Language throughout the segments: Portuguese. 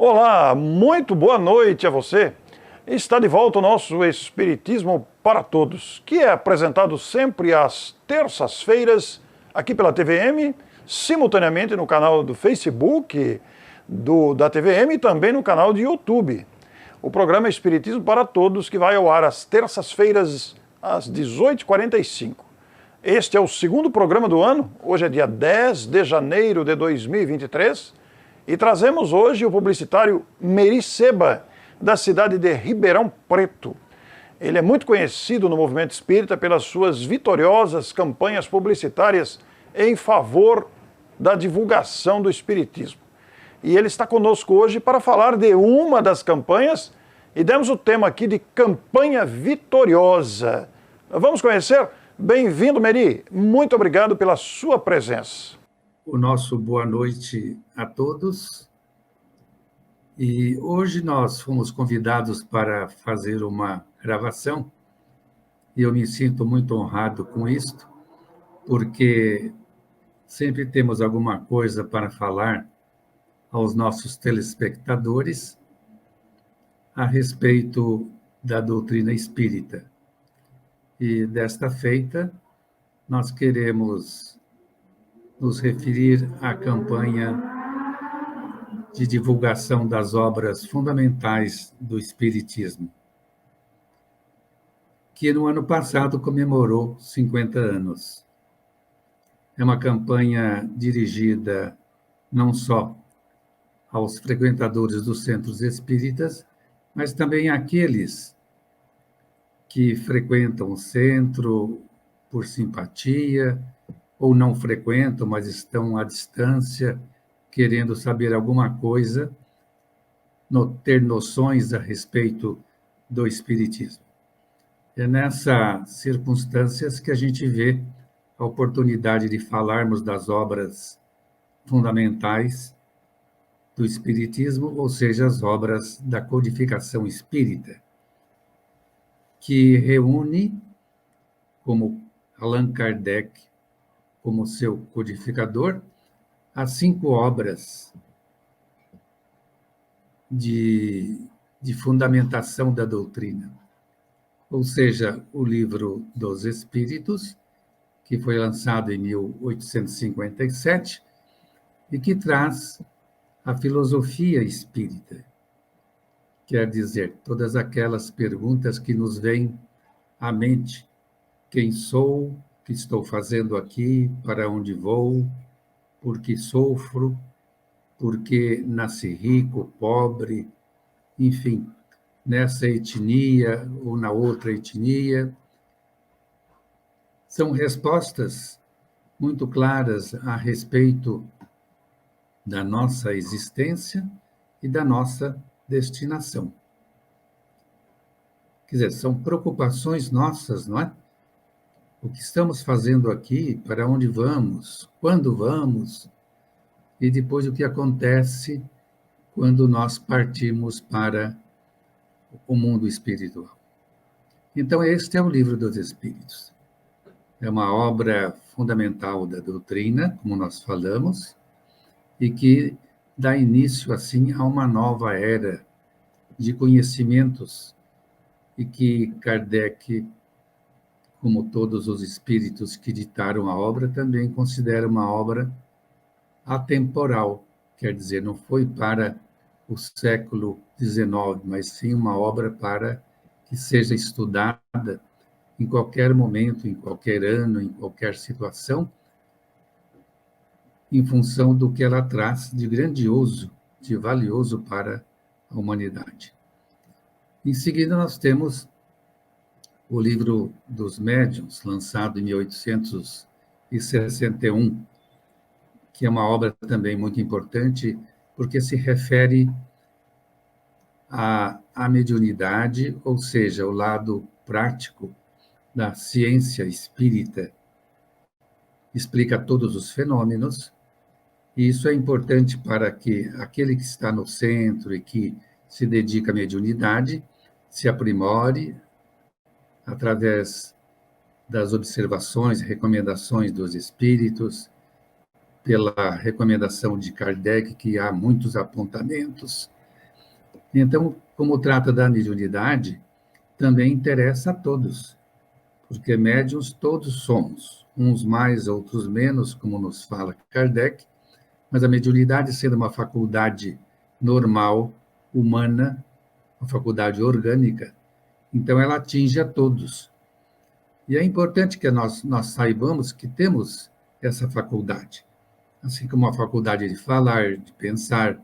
Olá, muito boa noite a você. Está de volta o nosso Espiritismo para Todos, que é apresentado sempre às terças-feiras aqui pela TVM, simultaneamente no canal do Facebook da TVM e também no canal do YouTube. O programa Espiritismo para Todos, que vai ao ar às terças-feiras às 18h45. Este é o segundo programa do ano, hoje é dia 10 de janeiro de 2023, e trazemos hoje o publicitário Meri Seba, da cidade de Ribeirão Preto. Ele é muito conhecido no movimento espírita pelas suas vitoriosas campanhas publicitárias em favor da divulgação do espiritismo. E ele está conosco hoje para falar de uma das campanhas, e demos o tema aqui de Campanha Vitoriosa. Vamos conhecer? Bem-vindo, Meri. Muito obrigado pela sua presença. O nosso boa noite a todos. E hoje nós fomos convidados para fazer uma gravação, e eu me sinto muito honrado com isto, porque sempre temos alguma coisa para falar aos nossos telespectadores a respeito da doutrina espírita. E desta feita, nós queremos nos referir à campanha de divulgação das obras fundamentais do Espiritismo, que no ano passado comemorou 50 anos. É uma campanha dirigida não só aos frequentadores dos centros espíritas, mas também àqueles que frequentam o centro por simpatia, ou não frequentam, mas estão à distância, querendo saber alguma coisa, ter noções a respeito do Espiritismo. É nessas circunstâncias que a gente vê a oportunidade de falarmos das obras fundamentais do Espiritismo, ou seja, as obras da codificação espírita, que reúne, como Allan Kardec, como seu codificador, as 5 obras de fundamentação da doutrina. Ou seja, o Livro dos Espíritos, que foi lançado em 1857, e que traz a filosofia espírita. Quer dizer, todas aquelas perguntas que nos vêm à mente: quem sou, o que estou fazendo aqui, para onde vou, por que sofro, por que nasci rico, pobre, enfim, nessa etnia ou na outra etnia. São respostas muito claras a respeito da nossa existência e da nossa destinação. Quer dizer, são preocupações nossas, não é? O que estamos fazendo aqui, para onde vamos, quando vamos, e depois o que acontece quando nós partimos para o mundo espiritual. Então, este é o Livro dos Espíritos. É uma obra fundamental da doutrina, como nós falamos, e que dá início, assim, a uma nova era de conhecimentos, e que Kardec, como todos os espíritos que ditaram a obra, também considera uma obra atemporal, quer dizer, não foi para o século XIX, mas sim uma obra para que seja estudada em qualquer momento, em qualquer ano, em qualquer situação, em função do que ela traz de grandioso, de valioso para a humanidade. Em seguida, nós temos o Livro dos Médiuns, lançado em 1861, que é uma obra também muito importante, porque se refere à mediunidade, ou seja, o lado prático da ciência espírita. Explica todos os fenômenos, e isso é importante para que aquele que está no centro e que se dedica à mediunidade se aprimore através das observações e recomendações dos espíritos, pela recomendação de Kardec, que há muitos apontamentos Então, como trata da mediunidade, também interessa a todos, porque médiuns todos somos, uns mais, outros menos, como nos fala Kardec, mas a mediunidade sendo uma faculdade normal, humana, uma faculdade orgânica, então ela atinge a todos. E é importante que nós saibamos que temos essa faculdade, assim como a faculdade de falar, de pensar,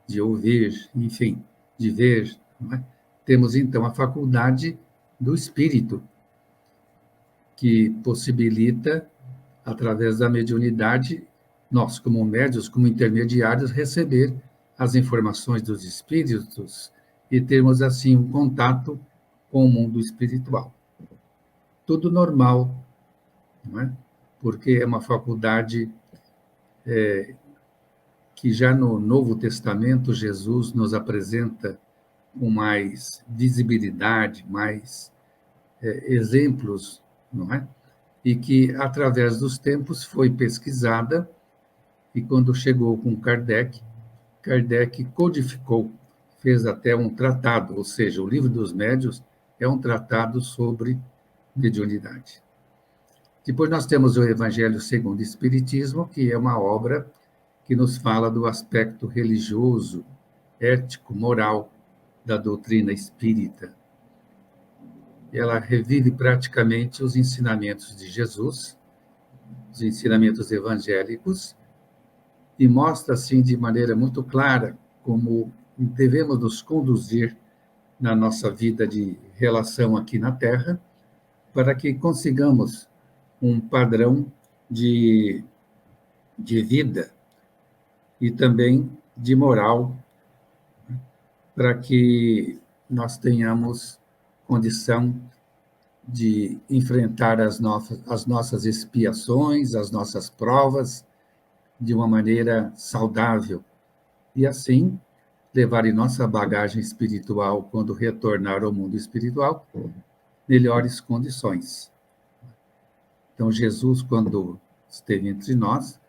de ouvir, enfim, de ver, não é? Temos então a faculdade do espírito, que possibilita, através da mediunidade, nós, como médios, como intermediários, receber as informações dos espíritos e termos, assim, um contato com o mundo espiritual. Tudo normal, não é? Porque é uma faculdade que já no Novo Testamento Jesus nos apresenta com mais visibilidade, mais exemplos, não é? E que, através dos tempos, foi pesquisada, e quando chegou com Kardec, Kardec codificou, fez até um tratado, ou seja, o Livro dos Médiuns é um tratado sobre mediunidade. Depois nós temos o Evangelho segundo o Espiritismo, que é uma obra que nos fala do aspecto religioso, ético, moral da doutrina espírita. Ela revive praticamente os ensinamentos de Jesus, os ensinamentos evangélicos, e mostra, assim, de maneira muito clara como devemos nos conduzir na nossa vida de relação aqui na Terra, para que consigamos um padrão de, de vida e também de moral, para que nós tenhamos condição de enfrentar as nossas expiações, as nossas provas, de uma maneira saudável, e assim levar em nossa bagagem espiritual, quando retornar ao mundo espiritual, melhores condições. Então, Jesus, quando esteve entre nós,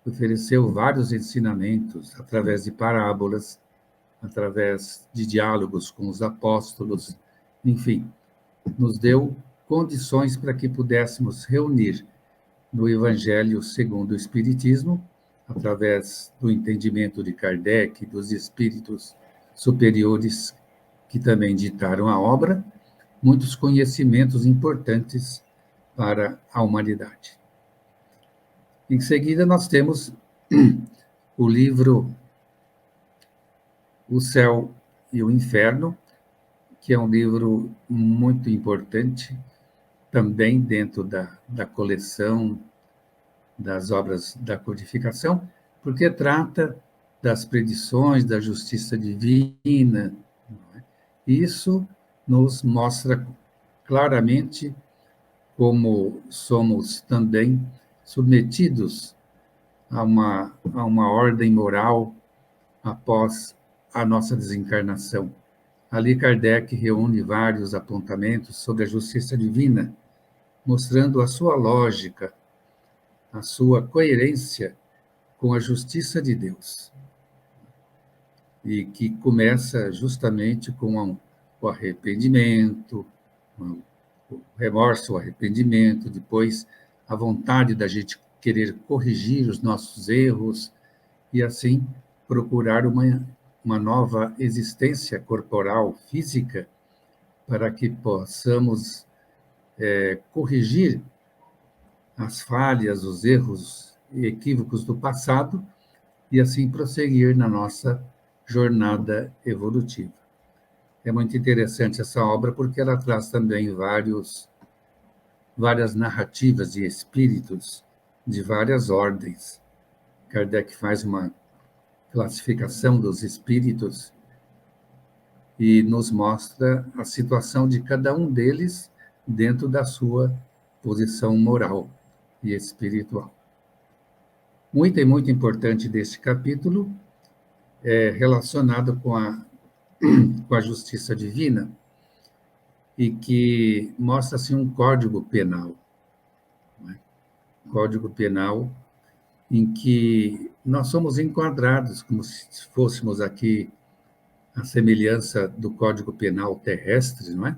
ofereceu vários ensinamentos através de parábolas, através de diálogos com os apóstolos, enfim, nos deu condições para que pudéssemos reunir no Evangelho segundo o Espiritismo, através do entendimento de Kardec, dos espíritos superiores que também ditaram a obra, muitos conhecimentos importantes para a humanidade. Em seguida, nós temos o livro O Céu e o Inferno, que é um livro muito importante, também dentro da coleção das obras da codificação, porque trata das predições da justiça divina. Isso nos mostra claramente como somos também submetidos a uma ordem moral após a nossa desencarnação. Ali Kardec reúne vários apontamentos sobre a justiça divina, mostrando a sua lógica, a sua coerência com a justiça de Deus. E que começa justamente com o arrependimento, o remorso, o arrependimento, depois a vontade da gente querer corrigir os nossos erros e, assim, procurar uma nova existência corporal, física, para que possamos corrigir as falhas, os erros e equívocos do passado e, assim, prosseguir na nossa jornada evolutiva. É muito interessante essa obra porque ela traz também várias narrativas de espíritos de várias ordens. Kardec faz uma classificação dos espíritos e nos mostra a situação de cada um deles dentro da sua posição moral e espiritual. Muito e muito importante deste capítulo é relacionado com a justiça divina e que mostra assim, um código penal. Né? Código penal em que nós somos enquadrados como se fôssemos aqui à semelhança do Código Penal terrestre, não é?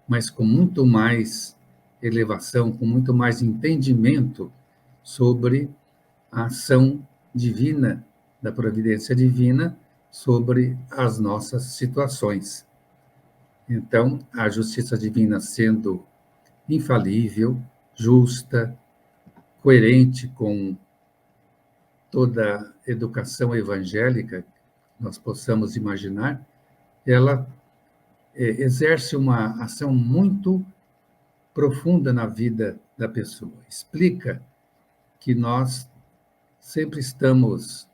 Mas com muito mais elevação, com muito mais entendimento sobre a ação divina, da providência divina, sobre as nossas situações. Então, a justiça divina sendo infalível, justa, coerente com toda a educação evangélica que nós possamos imaginar, ela exerce uma ação muito profunda na vida da pessoa. Explica que nós sempre estamos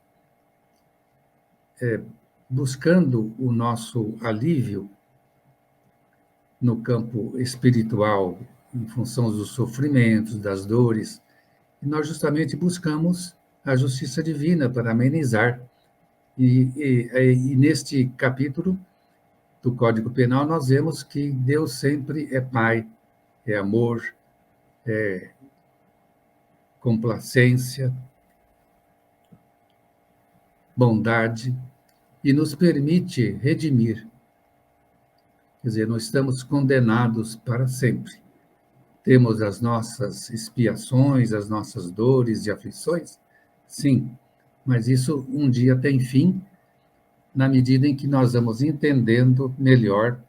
buscando o nosso alívio no campo espiritual, em função dos sofrimentos, das dores, e nós justamente buscamos a justiça divina para amenizar. E neste capítulo do Código Penal, nós vemos que Deus sempre é Pai, é amor, é complacência, bondade, e nos permite redimir. Quer dizer, não estamos condenados para sempre. Temos as nossas expiações, as nossas dores e aflições? Sim, mas isso um dia tem fim, na medida em que nós vamos entendendo melhor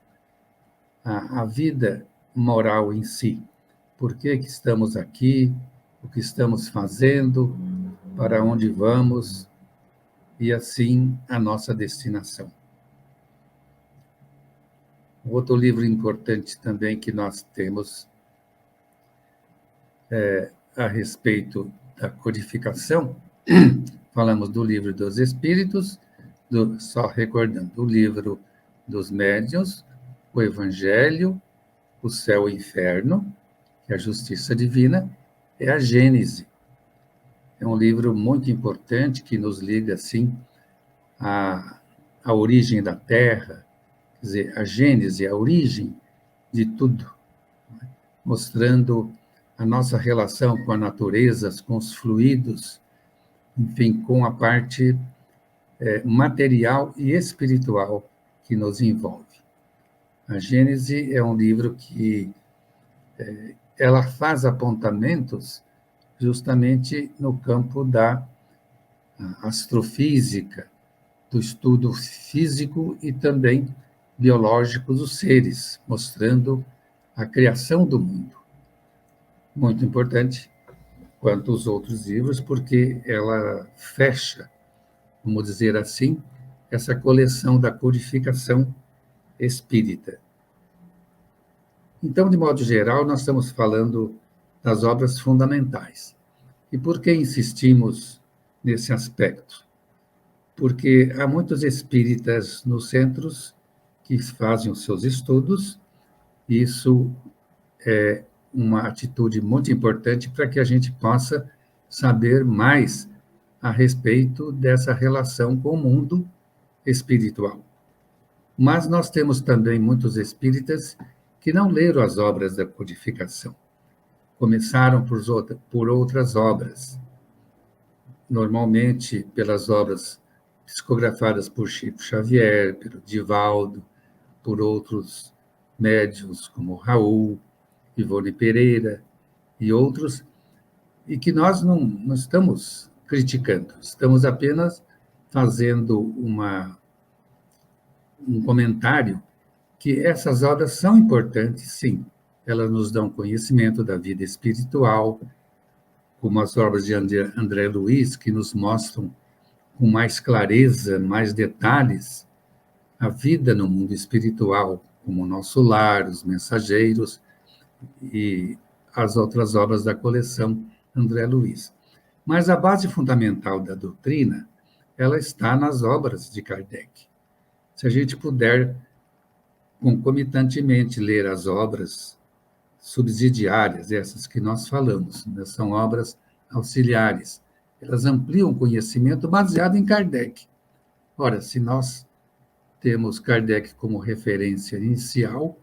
a vida moral em si. Por que estamos aqui, o que estamos fazendo, para onde vamos, e assim a nossa destinação. Outro livro importante também que nós temos a respeito da codificação, falamos do Livro dos Espíritos, só recordando, o Livro dos Médiuns, o Evangelho, o Céu e o Inferno, que é a Justiça Divina, é a Gênese. É um livro muito importante que nos liga, assim, à origem da Terra, quer dizer, a Gênese, a origem de tudo, mostrando a nossa relação com a natureza, com os fluidos, enfim, com a parte material e espiritual que nos envolve. A Gênese é um livro que ela faz apontamentos justamente no campo da astrofísica, do estudo físico e também biológico dos seres, mostrando a criação do mundo. Muito importante, quanto os outros livros, porque ela fecha, vamos dizer assim, essa coleção da codificação espírita. Então, de modo geral, nós estamos falando das obras fundamentais. E por que insistimos nesse aspecto? Porque há muitos espíritas nos centros que fazem os seus estudos, e isso é uma atitude muito importante para que a gente possa saber mais a respeito dessa relação com o mundo espiritual. Mas nós temos também muitos espíritas que não leram as obras da codificação. Começaram por outras obras, normalmente pelas obras psicografadas por Chico Xavier, pelo Divaldo, por outros médiuns como Raul, Ivone Pereira e outros, e que nós não estamos criticando, estamos apenas fazendo um comentário que essas obras são importantes, sim. Elas nos dão conhecimento da vida espiritual, como as obras de André Luiz, que nos mostram com mais clareza, mais detalhes, a vida no mundo espiritual, como o Nosso Lar, Os Mensageiros e as outras obras da coleção André Luiz. Mas a base fundamental da doutrina, ela está nas obras de Kardec. Se a gente puder concomitantemente ler as obras subsidiárias, essas que nós falamos, né? São obras auxiliares. Elas ampliam o conhecimento baseado em Kardec. Ora, se nós temos Kardec como referência inicial,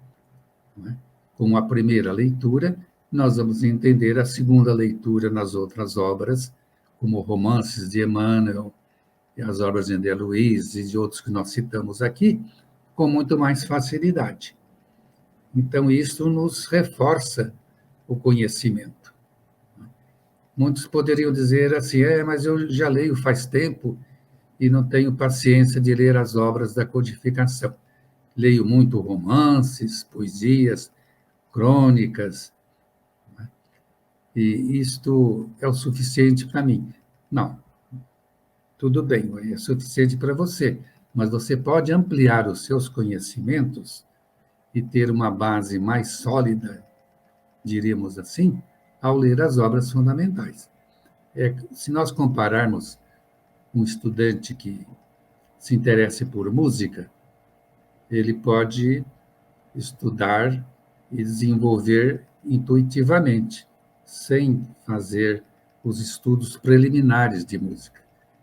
né, como a primeira leitura, nós vamos entender a segunda leitura nas outras obras, como Romances de Emmanuel e as obras de André Luiz e de outros que nós citamos aqui, com muito mais facilidade. Então, isso nos reforça o conhecimento. Muitos poderiam dizer assim, mas eu já leio faz tempo e não tenho paciência de ler as obras da codificação. Leio muito romances, poesias, crônicas, né? E isto é o suficiente para mim. Não, tudo bem, é suficiente para você, mas você pode ampliar os seus conhecimentos e ter uma base mais sólida, diríamos assim, ao ler as obras fundamentais. Se nós compararmos um estudante que se interesse por música, ele pode estudar e desenvolver intuitivamente, sem fazer os estudos preliminares de música.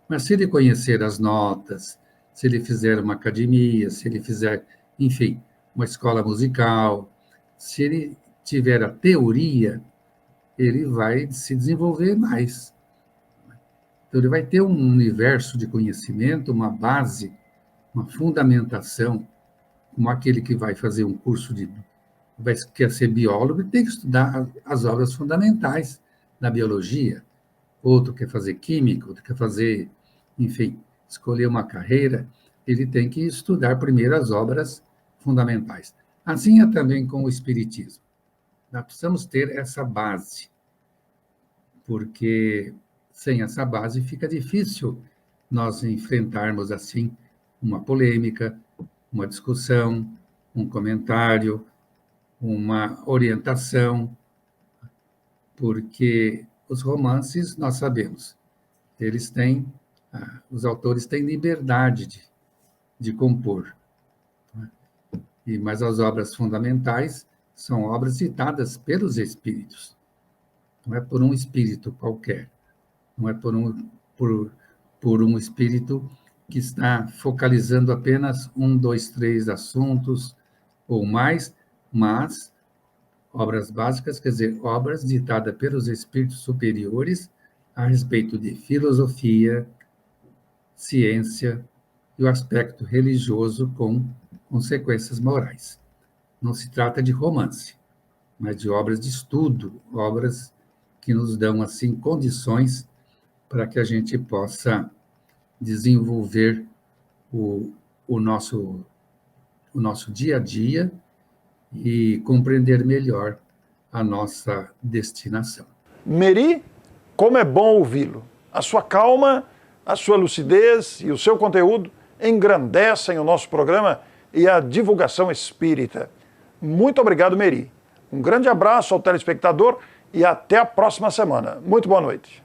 Mas se ele conhecer as notas, se ele fizer uma academia, se ele fizer, enfim, uma escola musical, se ele tiver a teoria, ele vai se desenvolver mais. Então, ele vai ter um universo de conhecimento, uma base, uma fundamentação, como aquele que vai fazer um curso quer ser biólogo, tem que estudar as obras fundamentais da biologia. Outro quer fazer química, outro quer fazer, enfim, escolher uma carreira, ele tem que estudar primeiro as obras fundamentais. Assim é também com o Espiritismo. Nós precisamos ter essa base, porque sem essa base fica difícil nós enfrentarmos, assim, uma polêmica, uma discussão, um comentário, uma orientação, porque os romances, nós sabemos, os autores têm liberdade de compor, né? Mas as obras fundamentais são obras ditadas pelos espíritos, não é por um espírito qualquer, não é por um espírito que está focalizando apenas 1, 2, 3 assuntos ou mais, mas obras básicas, quer dizer, obras ditadas pelos espíritos superiores a respeito de filosofia, ciência e o aspecto religioso com consequências morais. Não se trata de romance, mas de obras de estudo, obras que nos dão, assim, condições para que a gente possa desenvolver o nosso dia a dia e compreender melhor a nossa destinação. Meri, como é bom ouvi-lo. A sua calma, a sua lucidez e o seu conteúdo engrandecem o nosso programa e a divulgação espírita. Muito obrigado, Meri. Um grande abraço ao telespectador e até a próxima semana. Muito boa noite.